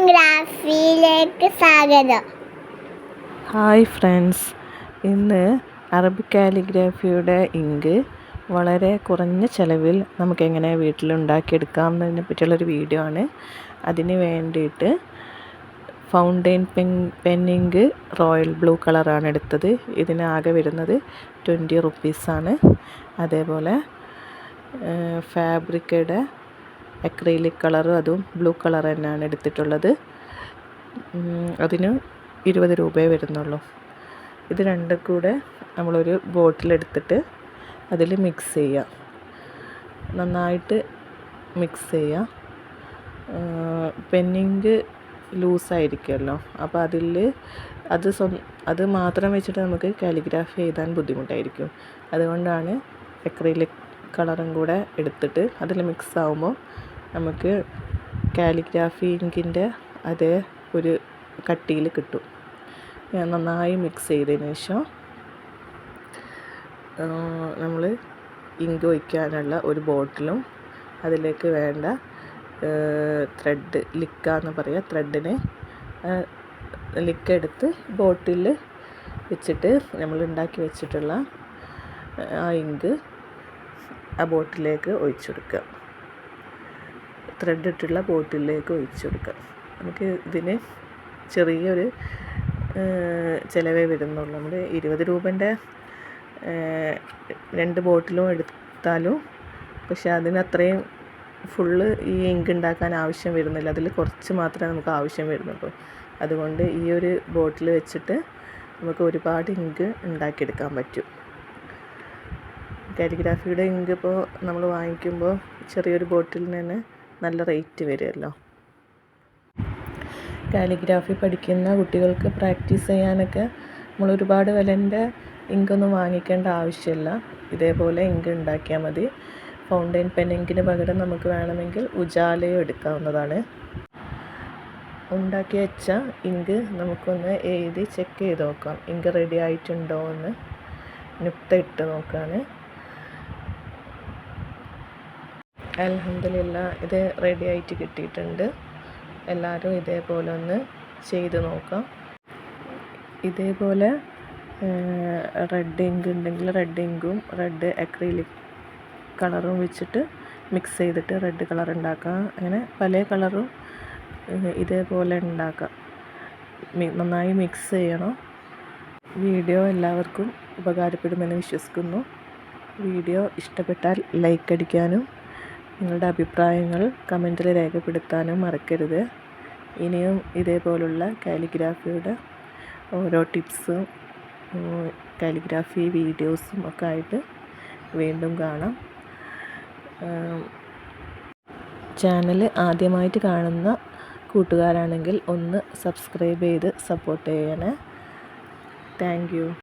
ഗ്രാഫിയിലേക്ക് സ്വാഗതം. Hi friends, ഇന്ന് Arabic കാലിഗ്രാഫിയുടെ ink വളരെ കുറഞ്ഞ ചിലവിൽ നമുക്കെങ്ങനെ വീട്ടിലുണ്ടാക്കിയെടുക്കാം എന്നതിനെ പറ്റിയുള്ളൊരു വീഡിയോ ആണ്. അതിന് വേണ്ടിയിട്ട് fountain pen ink royal blue കളറാണ് എടുത്തത്. ഇതിനാകെ വരുന്നത് 20 റുപ്പീസാണ്. അതേപോലെ ഫാബ്രിക്കയുടെ അക്രിലിക് കളർ, അതും ബ്ലൂ കളർ തന്നെയാണ് എടുത്തിട്ടുള്ളത്. അതിന് 20 രൂപയെ വരുന്നുള്ളൂ. ഇത് രണ്ടും കൂടെ നമ്മളൊരു ബോട്ടിലെടുത്തിട്ട് അതിൽ മിക്സ് ചെയ്യുക, നന്നായിട്ട് മിക്സ് ചെയ്യുക. പെന്നിങ്ക് ലൂസായിരിക്കുമല്ലോ, അപ്പോൾ അത് മാത്രം വെച്ചിട്ട് നമുക്ക് കാലിഗ്രാഫി എഴുതാൻ ബുദ്ധിമുട്ടായിരിക്കും. അതുകൊണ്ടാണ് അക്രിലിക് കളറും കൂടെ എടുത്തിട്ട് അതിൽ മിക്സ് ആകുമ്പോൾ നമുക്ക് കാലിഗ്രാഫി ഇങ്കിൻ്റെ അതേ ഒരു കട്ടിയിൽ കിട്ടും. നന്നായി മിക്സ് ചെയ്തതിന് ശേഷം നമ്മൾ ഇങ്ക് ഒഴിക്കാനുള്ള ഒരു ബോട്ടിലും അതിലേക്ക് വേണ്ട ത്രെഡ്, ലിക്കാന്ന് പറയുക, ത്രെഡിന് ലിക്കെടുത്ത് ബോട്ടിൽ വെച്ചിട്ട് നമ്മൾ ഉണ്ടാക്കി വെച്ചിട്ടുള്ള ആ ഇങ്ക് ആ ബോട്ടിലേക്ക് ഒഴിച്ചെടുക്കുക. ത്രെഡ് ഇട്ടുള്ള ബോട്ടിലേക്ക് ഒഴിച്ചു കൊടുക്കുക. നമുക്ക് ഇതിന് ചെറിയൊരു ചിലവേ വരുന്നുള്ളൂ. നമ്മൾ 20 രൂപേൻ്റെ 2 ബോട്ടിലും എടുത്താലും പക്ഷെ അതിനത്രയും ഫുള്ള് ഈ ഇങ്ക് ഉണ്ടാക്കാൻ ആവശ്യം വരുന്നില്ല. അതിൽ കുറച്ച് മാത്രമേ നമുക്ക് ആവശ്യം വരുന്നുള്ളൂ. അതുകൊണ്ട് ഈ ഒരു ബോട്ടിൽ വെച്ചിട്ട് നമുക്ക് ഒരുപാട് ഇങ്ക് ഉണ്ടാക്കിയെടുക്കാൻ പറ്റും. കാലിഗ്രാഫിയുടെ ഇങ്ക് ഇപ്പോൾ നമ്മൾ വാങ്ങിക്കുമ്പോൾ ചെറിയൊരു ബോട്ടിലിന് തന്നെ നല്ല റേറ്റ് വരുമല്ലോ. കാലിഗ്രാഫി പഠിക്കുന്ന കുട്ടികൾക്ക് പ്രാക്ടീസ് ചെയ്യാനൊക്കെ നമ്മൾ ഒരുപാട് വിലൻ്റെ ഇങ്കൊന്നും വാങ്ങിക്കേണ്ട ആവശ്യമില്ല. ഇതേപോലെ ഇങ്ക് ഉണ്ടാക്കിയാൽ മതി. ഫൗണ്ടെയിൻ പെൻ ഇങ്കിന് പകരം നമുക്ക് വേണമെങ്കിൽ ഉജാലയും എടുക്കാവുന്നതാണ്. ഉണ്ടാക്കി വെച്ച ഇങ്ക് നമുക്കൊന്ന് എഴുതി ചെക്ക് ചെയ്ത് നോക്കാം, ഇങ്ക് റെഡി ആയിട്ടുണ്ടോ എന്ന് നുക്ത ഇട്ട് നോക്കുകയാണ്. അൽഹംദുലില്ലാ, ഇത് റെഡി ആയിട്ട് കിട്ടിയിട്ടുണ്ട്. എല്ലാവരും ഇതേപോലെ ഒന്ന് ചെയ്ത് നോക്കാം. ഇതേപോലെ റെഡ് ഇങ്ക് ഉണ്ടെങ്കിൽ റെഡ് ഇങ്കും റെഡ് അക്രിലിക് കളറും വെച്ചിട്ട് മിക്സ് ചെയ്തിട്ട് റെഡ് കളർ ഉണ്ടാക്കാം. അങ്ങനെ പല കളറും ഇതേപോലെ ഉണ്ടാക്കാം. നന്നായി മിക്സ് ചെയ്യണം. വീഡിയോ എല്ലാവർക്കും ഉപകാരപ്പെടുമെന്ന് വിശ്വസിക്കുന്നു. വീഡിയോ ഇഷ്ടപ്പെട്ടാൽ ലൈക്ക് അടിക്കാനും നിങ്ങളുടെ അഭിപ്രായങ്ങൾ കമൻറ്റിൽ രേഖപ്പെടുത്താനും മറക്കരുത്. ഇനിയും ഇതേപോലുള്ള കാലിഗ്രാഫിയുടെ ഓരോ ടിപ്സും കാലിഗ്രാഫി വീഡിയോസും ഒക്കെ ആയിട്ട് വീണ്ടും കാണാം. ചാനൽ ആദ്യമായിട്ട് കാണുന്ന കൂട്ടുകാരാണെങ്കിൽ ഒന്ന് സബ്സ്ക്രൈബ് ചെയ്ത് സപ്പോർട്ട് ചെയ്യണേ. Thank you.